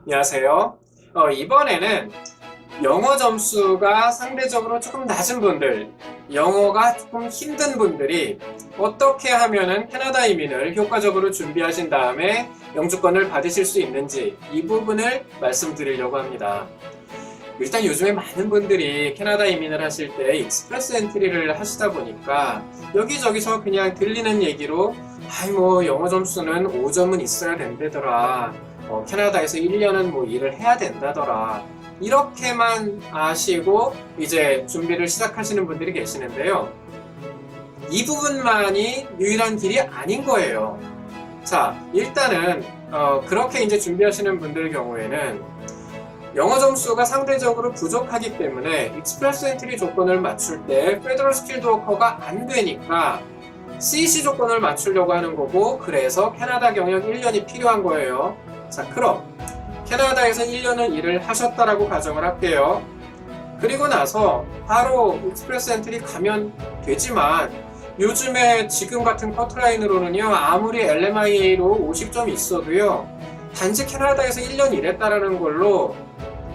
안녕하세요. 이번에는 영어 점수가 상대적으로 조금 낮은 분들, 영어가 조금 힘든 분들이 어떻게 하면은 캐나다 이민을 효과적으로 준비하신 다음에 영주권을 받으실 수 있는지 이 부분을 말씀드리려고 합니다. 일단 요즘에 많은 분들이 캐나다 이민을 하실 때 익스프레스 엔트리를 하시다 보니까 여기저기서 그냥 들리는 얘기로 영어 점수는 5점은 있어야 된다더라. 캐나다에서 1년은 일을 해야 된다더라. 이렇게만 아시고 이제 준비를 시작하시는 분들이 계시는데요. 이 부분만이 유일한 길이 아닌 거예요. 자, 일단은 그렇게 이제 준비하시는 분들 경우에는 영어 점수가 상대적으로 부족하기 때문에 익스프레스 엔트리 조건을 맞출 때 페더럴 스킬드 워커가 안 되니까 CEC 조건을 맞추려고 하는 거고, 그래서 캐나다 경력 1년이 필요한 거예요. 자, 그럼 캐나다에서 1년을 일을 하셨다라고 가정을 할게요. 그리고 나서 바로 익스프레스 엔트리 가면 되지만 요즘에 지금 같은 커트라인으로는요, 아무리 LMIA로 50점이 있어도요, 단지 캐나다에서 1년 일했다라는 걸로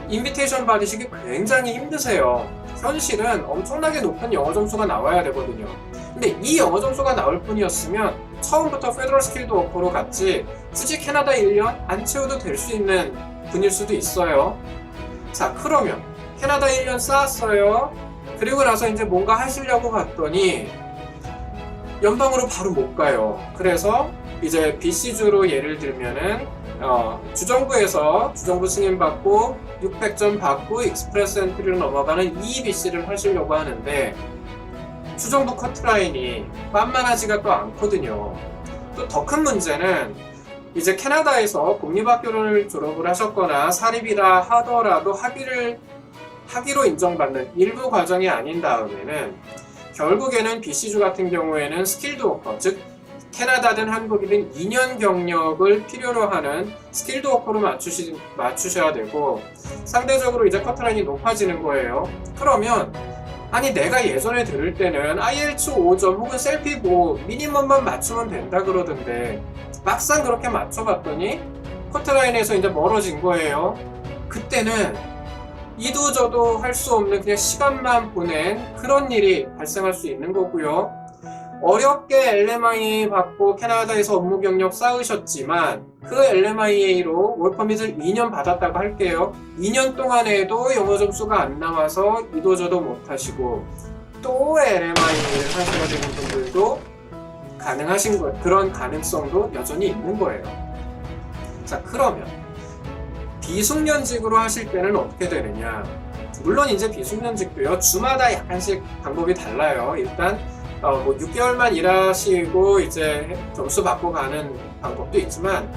인비테이션 받으시기 굉장히 힘드세요. 현실은 엄청나게 높은 영어 점수가 나와야 되거든요. 근데 이 영어 점수가 나올 뿐이었으면 처음부터 페더럴 스킬드 워커로 갔지 굳이 캐나다 1년 안 채워도 될 수 있는 분일 수도 있어요. 자, 그러면 캐나다 1년 쌓았어요. 그리고 나서 이제 뭔가 하시려고 갔더니 연방으로 바로 못 가요. 그래서 이제 BC주로 예를 들면은 주정부에서 주정부 승인받고 600점 받고 익스프레스 엔트리로 넘어가는 EBC를 하시려고 하는데 주정부 커트라인이 만만하지가 또 않거든요. 또 더 큰 문제는 이제 캐나다에서 공립학교를 졸업을 하셨거나 사립이라 하더라도 학위로 인정받는 일부 과정이 아닌 다음에는 결국에는 BC주 같은 경우에는 스킬드 워커, 즉 캐나다든 한국이든 2년 경력을 필요로 하는 스킬드 워커로 맞추셔야 되고, 상대적으로 이제 커트라인이 높아지는 거예요. 그러면 아니 내가 예전에 들을 때는 IELTS 5점 혹은 셀피 5 미니멈만 맞추면 된다 그러던데 막상 그렇게 맞춰봤더니 커트라인에서 이제 멀어진 거예요. 그때는 이도 저도 할 수 없는 그냥 시간만 보낸 그런 일이 발생할 수 있는 거고요. 어렵게 LMIA 받고 캐나다에서 업무 경력 쌓으셨지만 그 LMIA로 월퍼밋을 2년 받았다고 할게요. 2년 동안에도 영어 점수가 안 나와서 이도저도 못하시고 또 LMIA를 하셔야 되는 분들도 가능하신 거예요. 그런 가능성도 여전히 있는 거예요. 자, 그러면 비숙련직으로 하실 때는 어떻게 되느냐? 물론 이제 비숙련직도요, 주마다 약간씩 방법이 달라요. 일단 6개월만 일하시고 이제 점수 받고 가는 방법도 있지만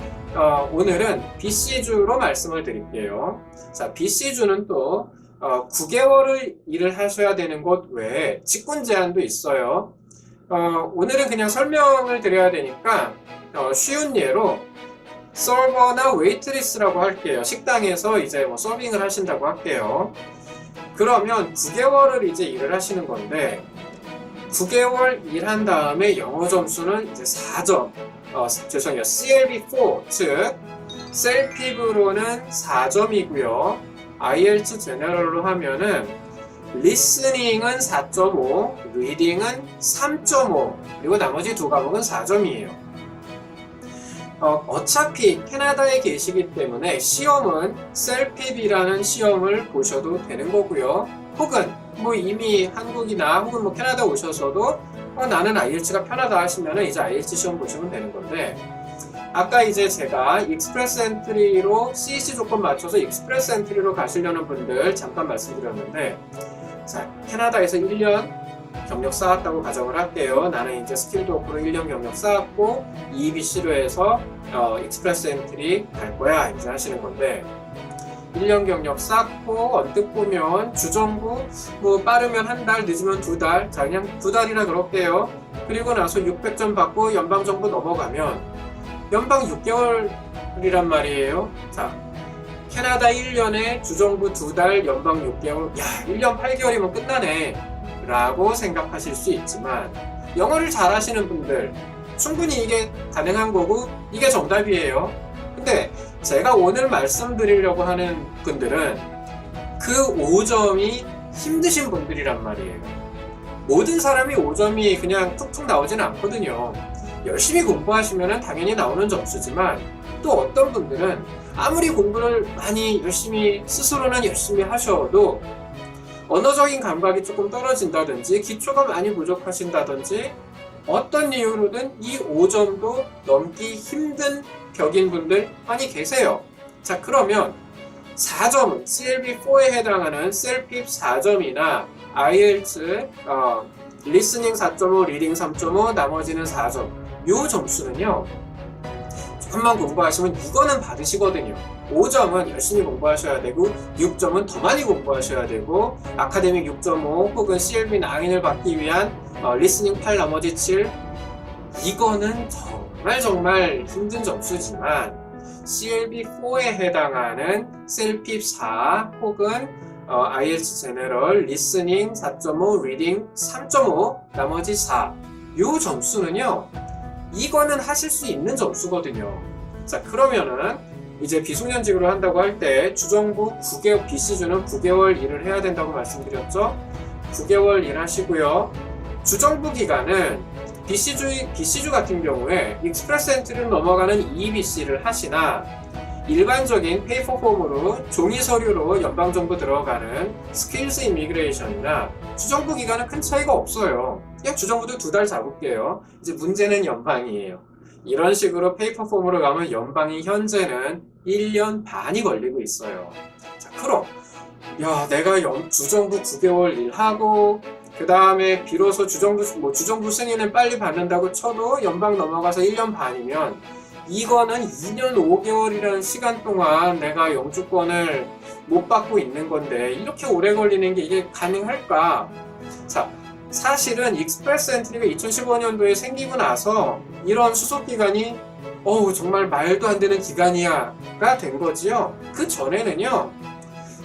오늘은 BC주로 말씀을 드릴게요. 자, BC주는 또 9개월을 일을 하셔야 되는 곳 외에 직군 제한도 있어요. 오늘은 그냥 설명을 드려야 되니까 쉬운 예로 서버나 웨이트리스라고 할게요. 식당에서 이제 서빙을 하신다고 할게요. 그러면 9개월을 이제 일을 하시는 건데 9개월 일한 다음에 영어 점수는 이제 4점, 죄송해요. CLB4, 즉 셀피브로는 4점이고요. IELTS 제너럴로 하면은 리스닝은 4.5, 리딩은 3.5, 그리고 나머지 두 과목은 4점이에요. 어차피 캐나다에 계시기 때문에 시험은 셀피비라는 시험을 보셔도 되는 거고요. 혹은 이미 한국이나 혹은 캐나다 오셔서도 나는 IELTS가 편하다 하시면은 이제 IELTS 시험 보시면 되는 건데, 아까 이제 제가 익스프레스 엔트리로 CEC 조건 맞춰서 익스프레스 엔트리로 가시려는 분들 잠깐 말씀드렸는데, 자, 캐나다에서 1년 경력 쌓았다고 가정을 할게요. 나는 이제 스킬드 워커로 1년 경력 쌓았고 EBC로 해서 익스프레스 엔트리 갈 거야 이제 하시는 건데, 1년 경력 쌓고 언뜻 보면 주정부 빠르면 한 달, 늦으면 2달, 자 그냥 2달이라 그럴게요. 그리고 나서 600점 받고 연방정부 넘어가면 연방 6개월이란 말이에요. 자, 캐나다 1년에 주정부 2달, 연방 6개월, 야 1년 8개월이면 끝나네 라고 생각하실 수 있지만, 영어를 잘하시는 분들 충분히 이게 가능한 거고 이게 정답이에요. 근데 제가 오늘 말씀드리려고 하는 분들은 그 5점이 힘드신 분들이란 말이에요. 모든 사람이 5점이 그냥 툭툭 나오지는 않거든요. 열심히 공부하시면 당연히 나오는 점수지만 또 어떤 분들은 아무리 공부를 많이 열심히 스스로는 열심히 하셔도 언어적인 감각이 조금 떨어진다든지 기초가 많이 부족하신다든지 어떤 이유로든 이 5점도 넘기 힘든 벽인 분들 많이 계세요. 자, 그러면 4점, CLB4에 해당하는 셀핍 4점이나 IELTS 리스닝 4.5, 리딩 3.5, 나머지는 4점. 이 점수는요, 조금만 공부하시면 이거는 받으시거든요. 5점은 열심히 공부하셔야 되고 6점은 더 많이 공부하셔야 되고 아카데믹 6.5 혹은 CLB9을 받기 위한 리스닝 8 나머지 7 이거는 정말 힘든 점수지만 CLB4에 해당하는 셀핍 4 혹은 IELTS 제너럴 리스닝 4.5 리딩 3.5 나머지 4 요 점수는요 이거는 하실 수 있는 점수거든요. 자, 그러면은 이제 비숙련직으로 한다고 할 때 주정부 9개월, BC주는 9개월 일을 해야 된다고 말씀드렸죠. 9개월 일하시고요. 주정부 기간은 BC주 같은 경우에 익스프레스 엔트리로 넘어가는 EBC를 하시나 일반적인 페이퍼 폼으로 종이 서류로 연방정부 들어가는 스킬스 이미그레이션이나 주정부 기간은 큰 차이가 없어요. 그냥 주정부도 2달 잡을게요. 이제 문제는 연방이에요. 이런 식으로 페이퍼 폼으로 가면 연방이 현재는 1년 반이 걸리고 있어요. 자, 그럼 내가 주정부 9개월 일하고 그 다음에 비로소 주정부 승인을 빨리 받는다고 쳐도 연방 넘어가서 1년 반이면 이거는 2년 5개월이라는 시간 동안 내가 영주권을 못 받고 있는 건데 이렇게 오래 걸리는 게 이게 가능할까? 자, 사실은 익스프레스 엔트리가 2015년도에 생기고 나서 이런 수속기간이 정말 말도 안 되는 기간이야가 된 거지요. 그 전에는요.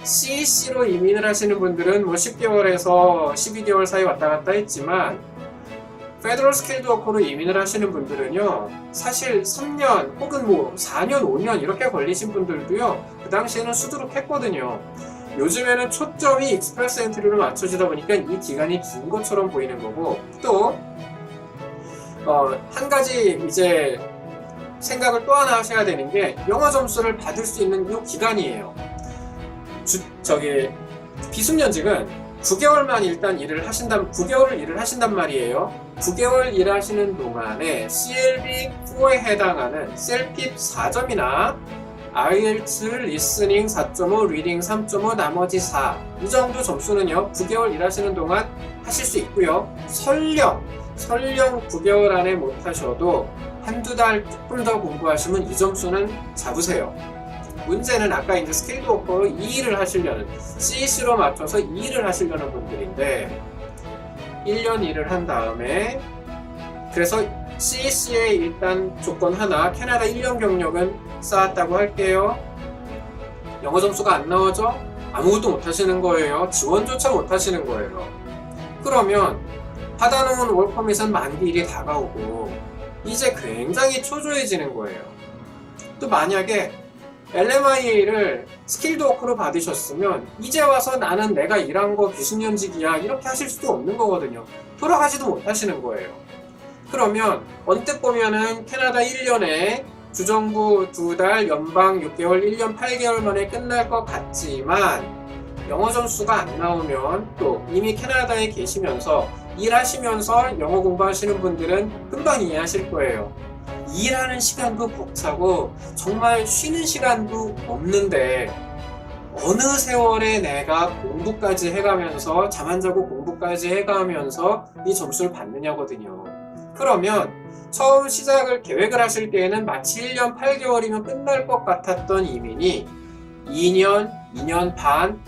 CEC로 이민을 하시는 분들은 10개월에서 12개월 사이 왔다 갔다 했지만 페더럴 스킬드 워커로 이민을 하시는 분들은요 사실 3년 혹은 4년 5년 이렇게 걸리신 분들도요 그 당시에는 수두룩했거든요. 요즘에는 초점이 익스프레스 엔트리로 맞춰지다 보니까 이 기간이 긴 것처럼 보이는 거고 또 한 가지 이제 생각을 또 하나 하셔야 되는 게 영어 점수를 받을 수 있는 이 기간이에요. 비숙련직은 9개월만 일단 9개월을 일을 하신단 말이에요. 9개월 일하시는 동안에 CLB4에 해당하는 셀핍 4점이나 IELTS 리스닝 4.5, 리딩 3.5, 나머지 4 이 정도 점수는요 9개월 일하시는 동안 하실 수 있고요. 설령 9개월 안에 못하셔도 한두 달 조금 더 공부하시면 이 점수는 잡으세요. 문제는 아까 이제 스킬드 워커로 2일을 하시려는 CEC로 맞춰서 2일을 하시려는 분들인데 1년 일을 한 다음에 그래서 CEC에 일단 조건 하나 캐나다 1년 경력은 쌓았다고 할게요. 영어 점수가 안 나오죠? 아무것도 못 하시는 거예요. 지원조차 못 하시는 거예요. 그러면 받아놓은 월퍼밋은 만기일이 다가오고 이제 굉장히 초조해지는 거예요. 또 만약에 LMIA를 스킬드 워크로 받으셨으면 이제 와서 나는 내가 일한 거 비숙련직이야 이렇게 하실 수도 없는 거거든요. 돌아가지도 못하시는 거예요. 그러면 언뜻 보면은 캐나다 1년에 주정부 2달, 연방 6개월, 1년 8개월 만에 끝날 것 같지만 영어 점수가 안 나오면 또 이미 캐나다에 계시면서 일하시면서 영어 공부하시는 분들은 금방 이해하실 거예요. 일하는 시간도 벅차고 정말 쉬는 시간도 없는데 어느 세월에 내가 공부까지 해가면서 잠 안 자고 공부까지 해가면서 이 점수를 받느냐거든요. 그러면 처음 시작을 계획을 하실 때에는 마치 1년 8개월이면 끝날 것 같았던 이민이 2년, 2년 반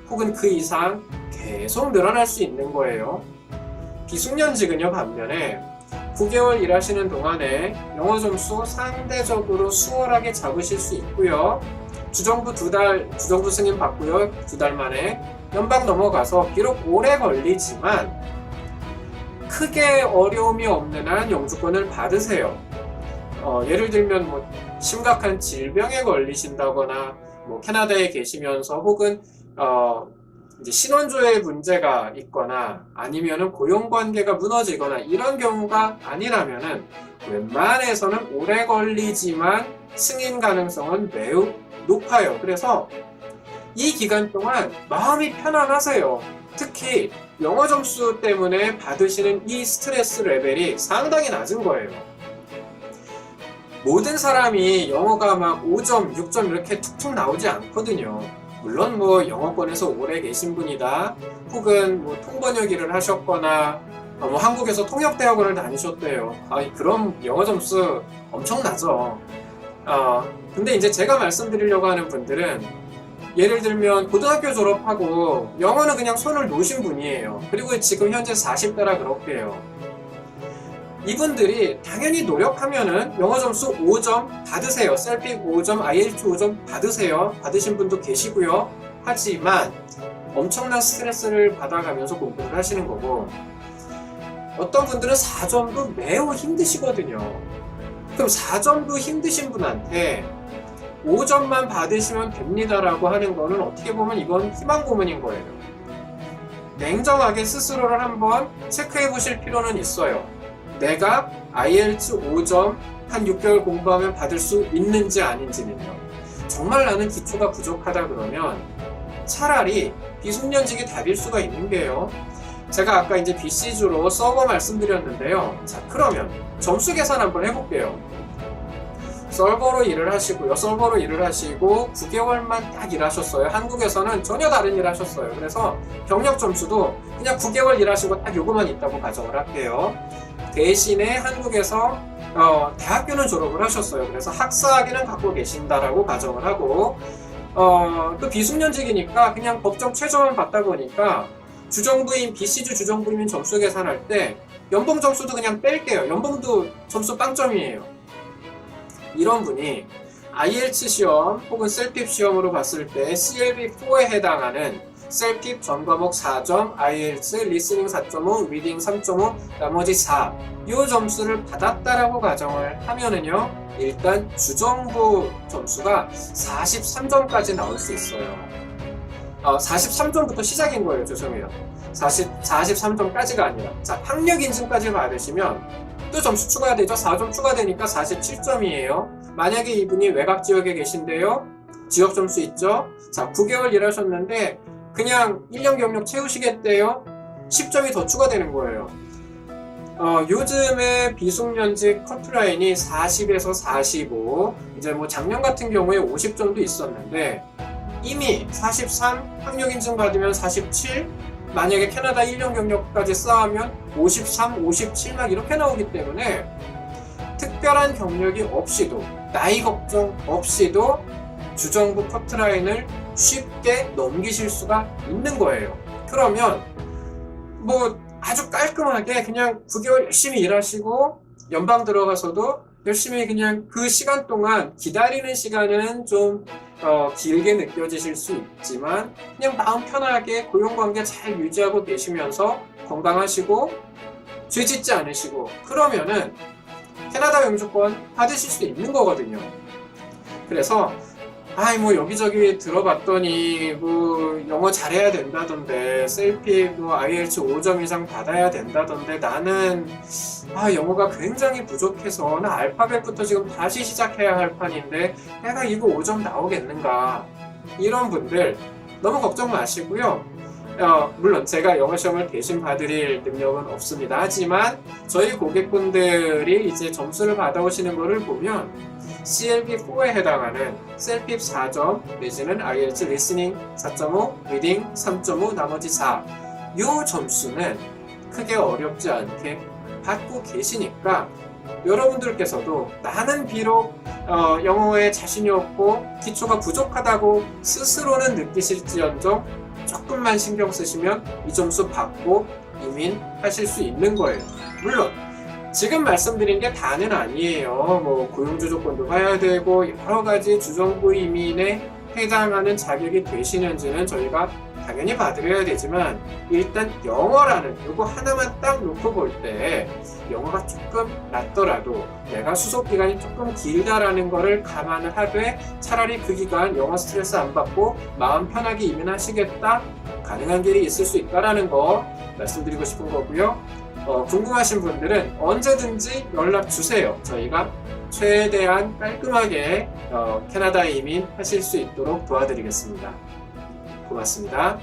혹은 그 이상 계속 늘어날 수 있는 거예요. 비숙련직은요 반면에 9개월 일하시는 동안에 영어 점수 상대적으로 수월하게 잡으실 수 있고요. 주정부 2달, 주정부 승인 받고요. 2달 만에 연방 넘어가서 비록 오래 걸리지만 크게 어려움이 없는 한 영주권을 받으세요. 예를 들면 심각한 질병에 걸리신다거나 뭐 캐나다에 계시면서 혹은 이제 신원조회 문제가 있거나 아니면은 고용관계가 무너지거나 이런 경우가 아니라면은 웬만해서는 오래 걸리지만 승인 가능성은 매우 높아요. 그래서 이 기간 동안 마음이 편안하세요. 특히 영어 점수 때문에 받으시는 이 스트레스 레벨이 상당히 낮은 거예요. 모든 사람이 영어가 막 5점, 6점 이렇게 툭툭 나오지 않거든요. 물론 뭐 영어권에서 오래 계신 분이다, 혹은 뭐 통번역 일을 하셨거나 뭐 한국에서 통역대학원을 다니셨대요. 그럼 영어 점수 엄청나죠. 근데 이제 제가 말씀드리려고 하는 분들은 예를 들면 고등학교 졸업하고 영어는 그냥 손을 놓으신 분이에요. 그리고 지금 현재 40대라 그렇게요. 이분들이 당연히 노력하면은 영어 점수 5점 받으세요. 셀픽 5점, IELTS 5점 받으세요. 받으신 분도 계시고요. 하지만 엄청난 스트레스를 받아가면서 공부를 하시는 거고, 어떤 분들은 4점도 매우 힘드시거든요. 그럼 4점도 힘드신 분한테 5점만 받으시면 됩니다라고 하는 거는 어떻게 보면 이건 희망 고문인 거예요. 냉정하게 스스로를 한번 체크해 보실 필요는 있어요. 내가 IELTS 5점 한 6개월 공부하면 받을 수 있는지 아닌지는요. 정말 나는 기초가 부족하다 그러면 차라리 비숙련직이 답일 수가 있는 게요. 제가 아까 이제 BC주로 서버 말씀드렸는데요. 자, 그러면 점수 계산 한번 해볼게요. 서버로 일을 하시고요. 서버로 일을 하시고 9개월만 딱 일하셨어요. 한국에서는 전혀 다른 일 하셨어요. 그래서 경력 점수도 그냥 9개월 일하시고 딱 요거만 있다고 가정을 할게요. 대신에 한국에서 대학교는 졸업을 하셨어요. 그래서 학사학위는 갖고 계신다라고 가정을 하고, 또 비숙련직이니까 그냥 법정 최저만 받다 보니까 주정부임, BC주 주정부임인 점수 계산할 때 연봉 점수도 그냥 뺄게요. 연봉도 점수 빵점이에요. 이런 분이 IELTS 시험 혹은 셀핍 시험으로 봤을 때 CLB4에 해당하는 셀핍 전 과목 4점, IELTS 리스닝 4.5, 리딩 3.5, 나머지 4, 이 점수를 받았다라고 가정을 하면은요, 일단 주정부 점수가 43점까지 나올 수 있어요. 43점부터 시작인 거예요. 죄송해요. 43점까지가 아니라. 자, 학력 인증까지 받으시면 또 점수 추가되죠. 4점 추가되니까 47점이에요. 만약에 이분이 외곽 지역에 계신데요. 지역 점수 있죠. 자, 9개월 일하셨는데 그냥 1년 경력 채우시겠대요. 10점이 더 추가되는 거예요. 요즘에 비숙련직 커트라인이 40에서 45, 이제 뭐 작년 같은 경우에 50점도 있었는데 이미 43 학력 인증 받으면 47, 만약에 캐나다 1년 경력까지 쌓으면 53, 57 막 이렇게 나오기 때문에 특별한 경력이 없이도, 나이 걱정 없이도 주정부 커트라인을 쉽게 넘기실 수가 있는 거예요. 그러면 뭐 아주 깔끔하게 그냥 9개월 열심히 일하시고 연방 들어가서도 열심히 그냥 그 시간 동안 기다리는 시간은 좀 길게 느껴지실 수 있지만 그냥 마음 편하게 고용관계 잘 유지하고 계시면서 건강하시고 죄 짓지 않으시고 그러면은 캐나다 영주권 받으실 수 있는 거거든요. 그래서 뭐 여기저기 들어봤더니 뭐 영어 잘해야 된다던데 셀픽 뭐 IELTS 5점 이상 받아야 된다던데 나는 영어가 굉장히 부족해서 나 알파벳부터 지금 다시 시작해야 할 판인데 내가 이거 5점 나오겠는가, 이런 분들 너무 걱정 마시고요. 물론 제가 영어 시험을 대신 봐드릴 능력은 없습니다. 하지만 저희 고객분들이 이제 점수를 받아오시는 거를 보면 CLB4에 해당하는 셀핍 4점 내지는 IELTS 리스닝 4.5, 리딩 3.5, 나머지 4, 이 점수는 크게 어렵지 않게 받고 계시니까 여러분들께서도 나는 비록 영어에 자신이 없고 기초가 부족하다고 스스로는 느끼실지언정 조금만 신경 쓰시면 이 점수 받고 이민하실 수 있는 거예요. 물론 지금 말씀드린 게 다는 아니에요. 뭐 고용주 조건도 봐야 되고 여러 가지 주정부 이민에 해당하는 자격이 되시는지는 저희가 당연히 봐드려야 되지만 일단 영어라는 요거 하나만 딱 놓고 볼 때 영어가 조금 낮더라도 내가 수속 기간이 조금 길다라는 거를 감안을 하되 차라리 그 기간 영어 스트레스 안 받고 마음 편하게 이민하시겠다, 가능한 길이 있을 수 있다라는 거 말씀드리고 싶은 거고요. 궁금하신 분들은 언제든지 연락 주세요. 저희가 최대한 깔끔하게 캐나다 이민 하실 수 있도록 도와드리겠습니다. 고맙습니다.